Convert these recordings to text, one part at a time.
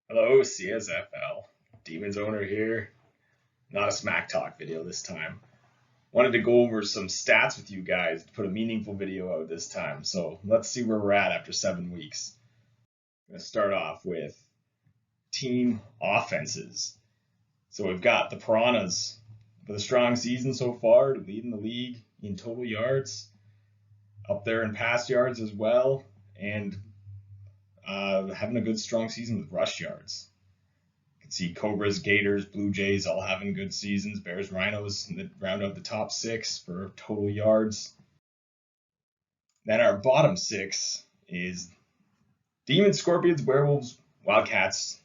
Hello, CSFL. Demons owner here. Not a smack talk video this time. Wanted to go over some stats with you guys to put a meaningful video out this time. So let's see where we're at after 7 weeks. I'm going to start off with team offenses. So we've got the Piranhas with a strong season so far, leading the league in total yards, up there in pass yards as well, and having a good strong season with rush yards. Can see Cobras, Gators, Blue Jays all having good seasons. Bears, Rhinos round out the top six for total yards. Then our bottom six is Demons, Scorpions, Werewolves, Wildcats,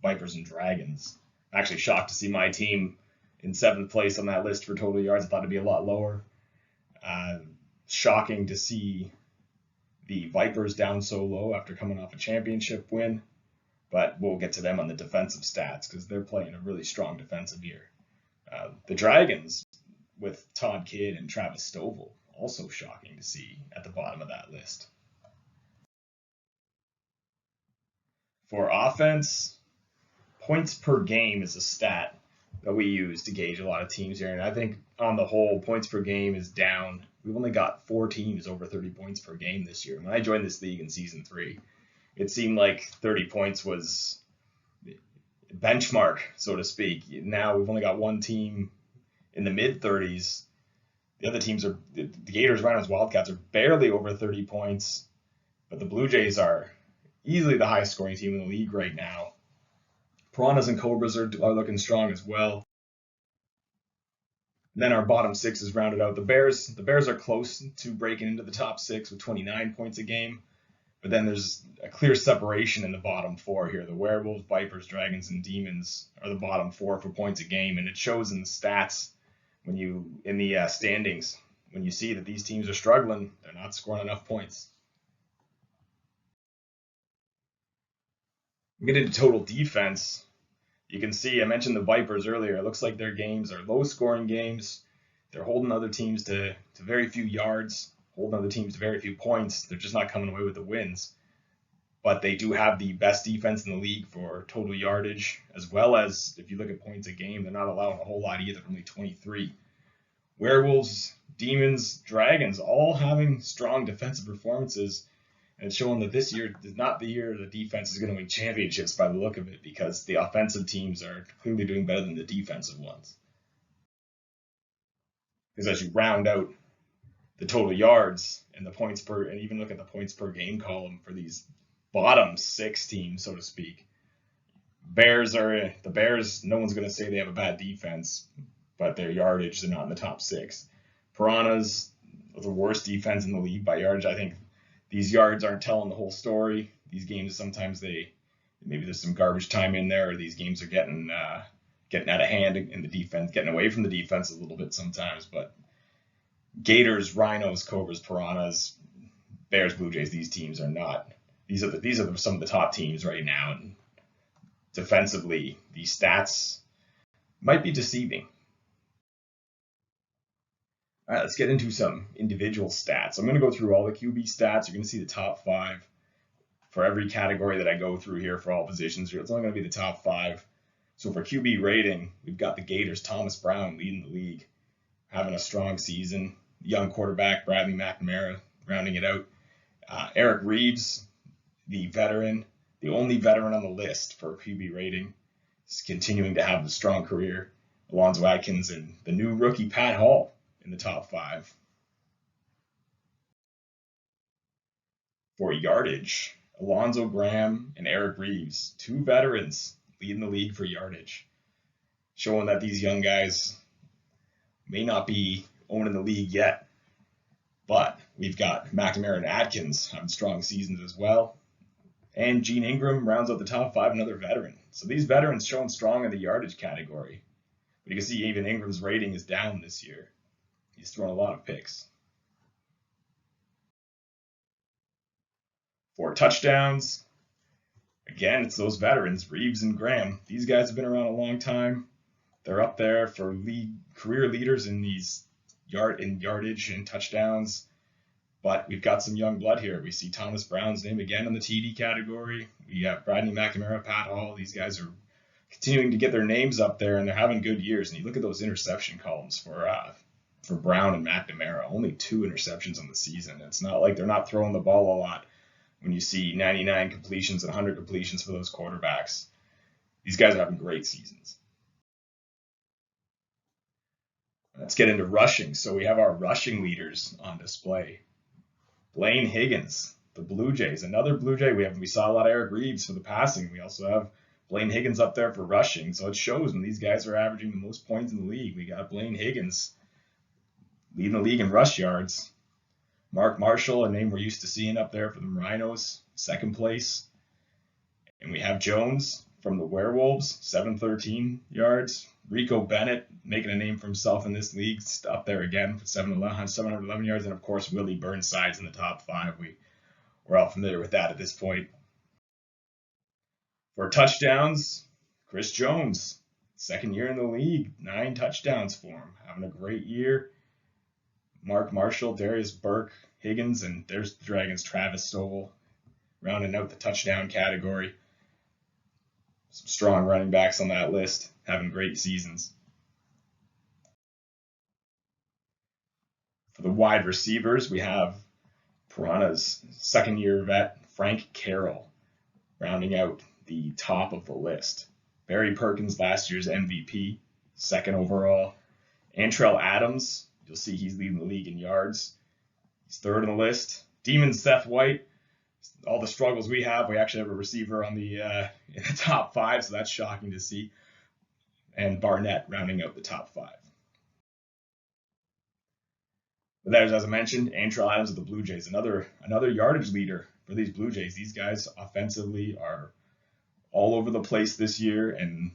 Vipers, and Dragons. I'm actually shocked to see my team in seventh place on that list for total yards. I thought it'd be a lot lower. Shocking to see the Vipers down so low after coming off a championship win. But we'll get to them on the defensive stats because they're playing a really strong defensive year. The Dragons with Todd Kidd and Travis Stovall, also shocking to see at the bottom of that list. For offense, points per game is a stat that we use to gauge a lot of teams here. And I think on the whole, points per game is down. We've only got 4 teams over 30 points per game this year. When I joined this league in season 3, it seemed like 30 points was benchmark, so to speak. Now we've only got one team in the mid 30s. The other teams are the Gators, Rhinos, Wildcats are barely over 30 points, but the Blue Jays are easily the highest scoring team in the league right now. Piranhas and Cobras are looking strong as well. And then our bottom six is rounded out. The Bears are close to breaking into the top six with 29 points a game. But then there's a clear separation in the bottom four here. The Werewolves, Vipers, Dragons, and Demons are the bottom four for points a game, and it shows in the stats when you in the standings when you see that these teams are struggling. They're not scoring enough points. We get into total defense. You can see I mentioned the Vipers earlier. It looks like their games are low-scoring games. They're holding other teams to very few yards, holding other teams to very few points. They're just not coming away with the wins. But they do have the best defense in the league for total yardage, as well as if you look at points a game, they're not allowing a whole lot either, only 23. Werewolves, Demons, Dragons, all having strong defensive performances, and it's showing that this year is not the year the defense is going to win championships by the look of it, because the offensive teams are clearly doing better than the defensive ones. Because as you round out the total yards and the points per, and even look at the points per game column for these bottom six teams, so to speak. The Bears. No one's going to say they have a bad defense, but their yardage, they're not in the top six. Piranhas, the worst defense in the league by yardage. I think these yards aren't telling the whole story. These games sometimes maybe there's some garbage time in there, or these games are getting out of hand in the defense, getting away from the defense a little bit sometimes. But Gators, Rhinos, Cobras, Piranhas, Bears, Blue Jays, these teams are not. These are some of the top teams right now, and defensively, these stats might be deceiving. All right, let's get into some individual stats. I'm going to go through all the QB stats. You're going to see the top 5 for every category that I go through here for all positions. It's only going to be the top 5. So for QB rating, we've got the Gators, Thomas Brown leading the league, having a strong season. Young quarterback, Bradley McNamara, rounding it out. Eric Reeves, the veteran, the only veteran on the list for QB rating, is continuing to have a strong career. Alonzo Atkins and the new rookie Pat Hall in the top 5. For yardage, Alonzo Graham and Eric Reeves, 2 veterans leading the league for yardage, showing that these young guys may not be owning the league yet, but we've got McNamara and Atkins having strong seasons as well. And Gene Ingram rounds out the top 5, another veteran. So these veterans showing strong in the yardage category. But you can see even Ingram's rating is down this year. He's thrown a lot of picks. For touchdowns, again, it's those veterans, Reeves and Graham. These guys have been around a long time. They're up there for career leaders in these yardage and touchdowns. But we've got some young blood here. We see Thomas Brown's name again in the TD category. We have Bradley McNamara, Pat Hall. These guys are continuing to get their names up there, and they're having good years. And you look at those interception columns for Brown and McNamara, only 2 interceptions on the season. It's not like they're not throwing the ball a lot when you see 99 completions and 100 completions for those quarterbacks. These guys are having great seasons. Let's get into rushing. So we have our rushing leaders on display. Blaine Higgins, the Blue Jays, another Blue Jay. We saw a lot of Eric Reeves for the passing. We also have Blaine Higgins up there for rushing. So it shows when these guys are averaging the most points in the league. We got Blaine Higgins leading the league in rush yards. Mark Marshall, a name we're used to seeing up there for the Rhinos, 2nd place. And we have Jones from the Werewolves, 713 yards. Rico Bennett making a name for himself in this league, up there again for 711 yards. And of course, Willie Burnside's in the top 5. We're all familiar with that at this point. For touchdowns, Chris Jones, 2nd year in the league, 9 touchdowns for him, having a great year. Mark Marshall, Darius Burke, Higgins, and there's the Dragons' Travis Stovall, rounding out the touchdown category. Some strong running backs on that list, having great seasons. For the wide receivers, we have Piranha's 2nd-year vet, Frank Carroll, rounding out the top of the list. Barry Perkins, last year's MVP, 2nd overall. Antrell Adams, you'll see he's leading the league in yards. He's 3rd on the list. Demon Seth White, all the struggles we have, we actually have a receiver on the in the top 5, so that's shocking to see. And Barnett rounding out the top 5. But there's, as I mentioned, Antrell Adams of the Blue Jays, another yardage leader for these Blue Jays. These guys offensively are all over the place this year and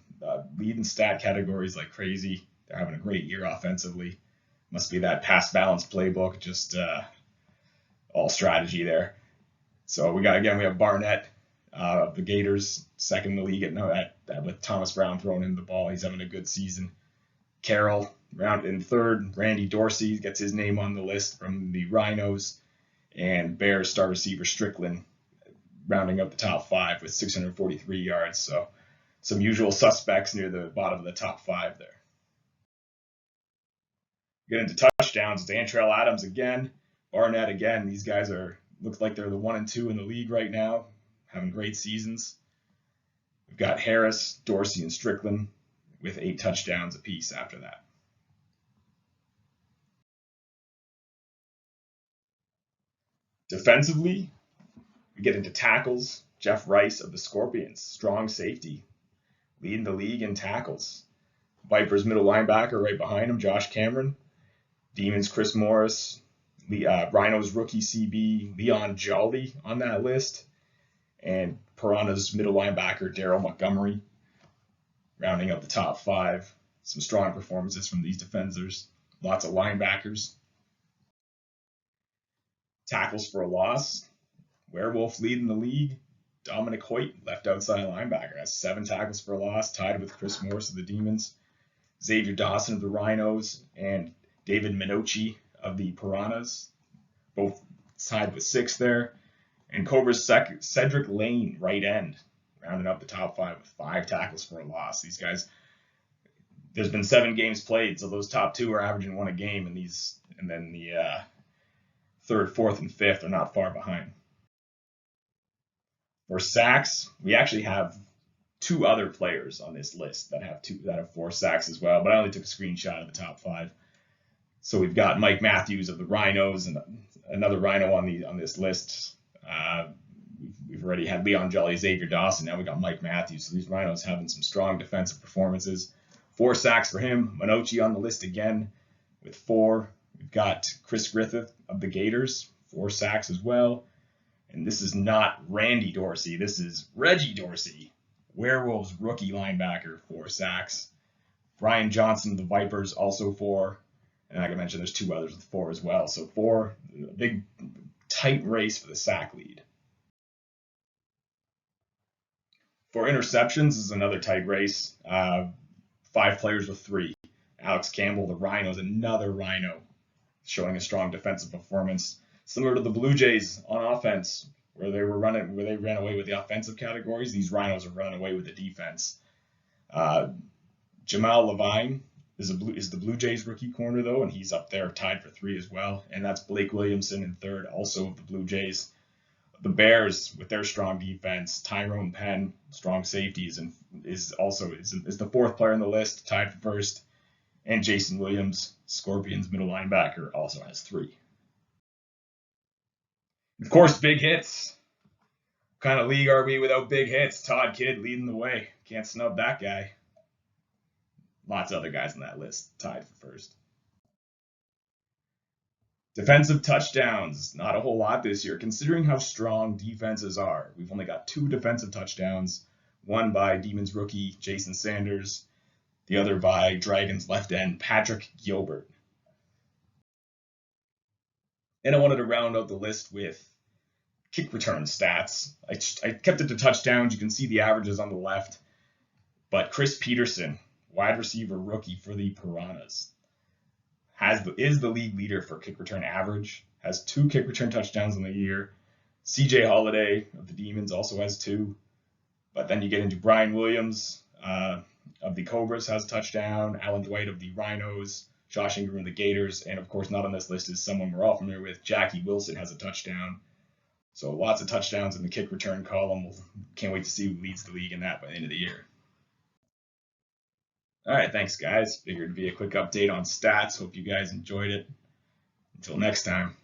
leading stat categories like crazy. They're having a great year offensively. Must be that pass balance playbook, just all strategy there. So we have Barnett of the Gators, 2nd in the league with Thomas Brown throwing him the ball. He's having a good season. Carroll round in 3rd. Randy Dorsey gets his name on the list from the Rhinos, and Bears star receiver Strickland rounding up the top 5 with 643 yards. So some usual suspects near the bottom of the top 5 there. Get into touchdowns. It's Antrell Adams again, Barnett again. These guys looks like they're the 1 and 2 in the league right now, having great seasons. We've got Harris, Dorsey, and Strickland with 8 touchdowns apiece after that. Defensively, we get into tackles. Jeff Rice of the Scorpions, strong safety, leading the league in tackles. Vipers middle linebacker right behind him, Josh Cameron. Demons Chris Morris. Rhinos rookie CB Leon Jolly on that list. And Piranha's middle linebacker Daryl Montgomery rounding up the top 5. Some strong performances from these defenders. Lots of linebackers. Tackles for a loss. Werewolf leading the league. Dominic Hoyt, left outside linebacker, has 7 tackles for a loss, tied with Chris Morris of the Demons. Xavier Dawson of the Rhinos and David Minocci of the Piranhas, both tied with 6 there. And Cobra's Cedric Lane, right end, rounding up the top 5 with 5 tackles for a loss. These guys, there's been 7 games played, so those top 2 are averaging 1 a game, and then the 3rd, 4th, and 5th are not far behind. For sacks, we actually have 2 other players on this list that have 4 sacks as well, but I only took a screenshot of the top 5. So we've got Mike Matthews of the Rhinos and another Rhino on this list. We've already had Leon Jolly, Xavier Dawson. Now we got Mike Matthews. So these Rhinos having some strong defensive performances. 4 sacks for him. Minocci on the list again with 4. We've got Chris Griffith of the Gators, 4 sacks as well. And this is not Randy Dorsey. This is Reggie Dorsey, Werewolves rookie linebacker, 4 sacks. Brian Johnson of the Vipers, also 4. And like I mentioned, there's 2 others with 4 as well. So 4, a big, tight race for the sack lead. For interceptions, this is another tight race. 5 players with 3. Alex Campbell, the Rhinos, another Rhino, showing a strong defensive performance. Similar to the Blue Jays on offense, where they ran away with the offensive categories. These Rhinos are running away with the defense. Jamal Levine is the Blue Jays rookie corner though, and he's up there tied for 3 as well. And that's Blake Williamson in third, also of the Blue Jays. The Bears, with their strong defense, Tyrone Penn, strong safeties, and is the 4th player on the list, tied for 1st. And Jason Williams, Scorpions middle linebacker, also has 3. Of course, big hits. What kind of league are we without big hits? Todd Kidd leading the way. Can't snub that guy. Lots of other guys on that list tied for 1st. Defensive touchdowns, not a whole lot this year, considering how strong defenses are. We've only got 2 defensive touchdowns, one by Demons rookie Jason Sanders, the other by Dragons left end Patrick Gilbert. And I wanted to round out the list with kick return stats. I kept it to touchdowns. You can see the averages on the left. But Chris Peterson, wide receiver rookie for the Piranhas, is the league leader for kick return average, has 2 kick return touchdowns in the year. CJ Holiday of the Demons also has 2. But then you get into Brian Williams of the Cobras has a touchdown, Alan Dwight of the Rhinos, Josh Ingram of the Gators, and of course not on this list is someone we're all familiar with, Jackie Wilson has a touchdown. So lots of touchdowns in the kick return column. Can't wait to see who leads the league in that by the end of the year. All right, thanks guys. Figured it'd be a quick update on stats. Hope you guys enjoyed it. Until next time.